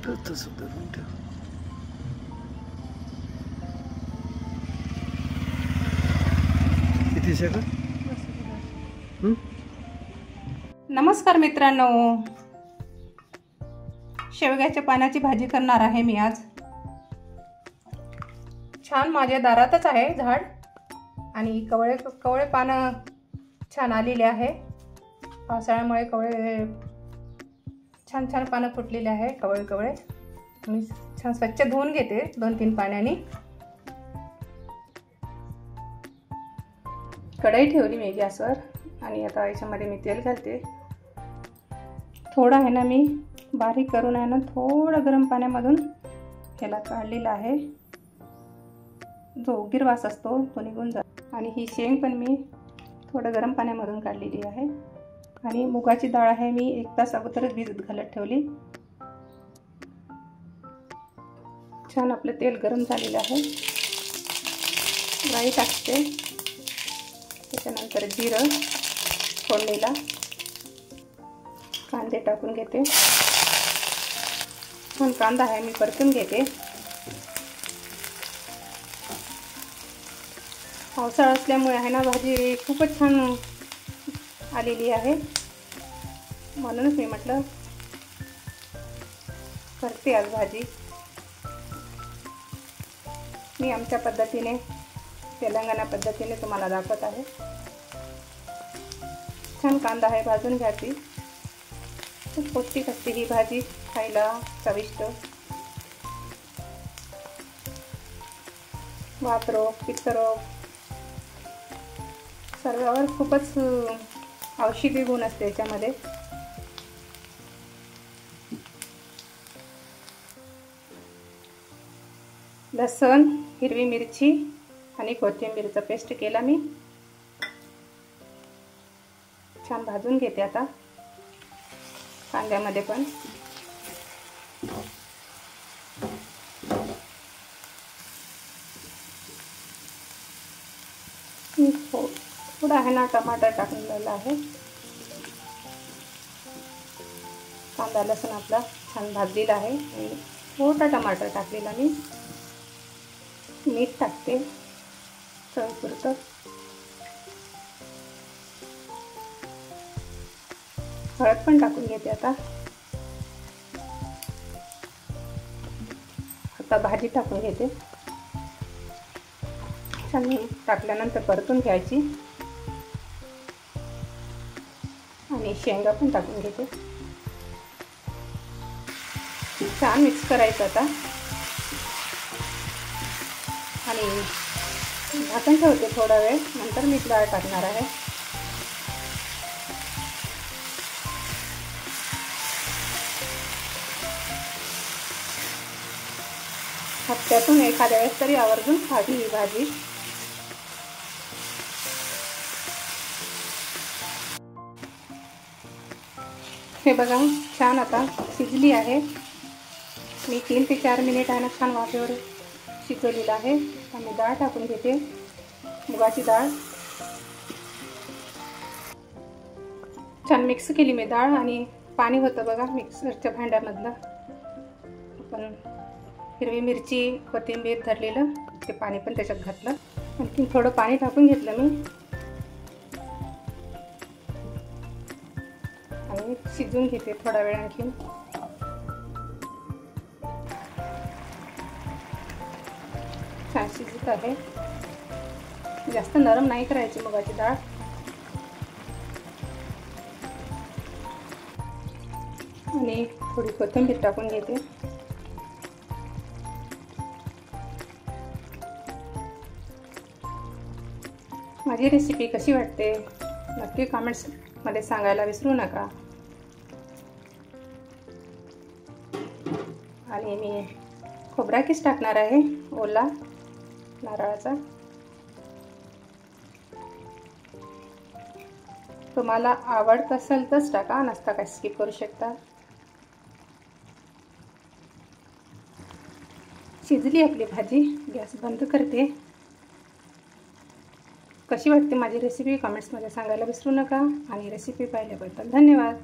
तसं धरून ठेव. किती सेकंद? नमस्कार मित्रांनो, शेवग्याच्या पानाची भाजी करणार आहे मी आज. छान माझ्या दारातच आहे झाड आणि कवळे पानं छान आलेले आहे. पावसाळ्यामुळे कवळे छान पानं फुटलेले आहे. कवळे मी छान स्वच्छ धुवून घेते 2-3 पाण्याने. कढई ठेवली मी गॅसवर आणि आता याच्यामध्ये मी तेल घालते. थोडं आहे ना मी बारीक करून आहे ना थोडं गरम पाण्यामधून ह्याला काढलेला आहे. जो गिरवास असतो तो निघून जातो. आणि ही शेंग पण मी थोडं गरम पाण्यामधून काढलेली आहे. आणि मुगाची डाळ आहे मी 1 तास अगोदरच भिजत घालत ठेवली. छान आपलं तेल गरम झालेलं आहे. राई टाकते, त्याच्यानंतर जिरं फोडणीला, कांदे टाकून घेते. छान कांदा आहे मी परतून घेते. पावसाळा असल्यामुळे आहे ना भाजी खूपच छान आलेली आहे. म्हणूनच मी म्हटलं करते आज भाजी. मी आमच्या पद्धतीने, तेलंगणा पद्धतीने तुम्हाला दाखवत आहे. छान कांदा आहे, भाजून घ्यायची. खूप पौष्टिक असते ही भाजी, खायला चविष्ट. वातरोग, पित्तरोग सर्वावर खूपच औषधी गुण असते याच्यामध्ये. लसूण, हिरवी मिरची आणि कोथिंबीरचा पेस्ट केला मी. छान भाजून घेते आता कांद्यामध्ये पण. थोडा आहे ना टमाटर टाकलेला आहे. कांदा लसूण आपला छान भाजलेला आहे. आणि थोडा टमाटर टाकलेला मी. मीठ टाकते चवीपुरतं. हळद पण टाकून घेते आता. भाजी टाकून घेते. छान टाकल्यानंतर परतून घ्यायची. आणि शेंगा पण टाकून घेते. छान मिक्स करायचं आता. आणि झाकण ठेवते थोडा वेळ, नंतर मी डाळ टाकणार आहे. हप्त्यातून एखाद्या वेळेस तरी आवर्जून खावी ही भाजी. हे बघा छान आता शिजली आहे. मी 3 ते 4 मिनिट आहे ना छान वाफेवर शिजवलेलं आहे. आणि डाळ टाकून घेते, मुगाची डाळ. छान मिक्स केली मी डाळ. आणि पाणी होतं बघा मिक्सरच्या भांड्यामधलं. आपण हिरवी मिरची, कोथिंबीर धरलेलं ते पाणी पण त्याच्यात घातलं. आणखी थोडं पाणी टाकून घेतलं मी आणि शिजवून घेते थोडा वेळ आणखीन. छान शिजत आहे. जास्त नरम नाही करायची मुगाची डाळ. आणि थोडी कोथिंबीर टाकून घेते. माझी रेसिपी कशी वाटते नक्की कमेंट्समध्ये सांगायला विसरू नका. आणि मी खोबरा किस टाकणार आहे, ओला नारळाचा. तुम्हाला आवडत असेल तरच टाका, नसता काय स्किप करू शकता. शिजली आपली भाजी. गॅस बंद करते. कशी वाटते माझी रेसिपी कमेंट्समध्ये सांगायला विसरू नका. आणि रेसिपी पाहिल्याबद्दल धन्यवाद.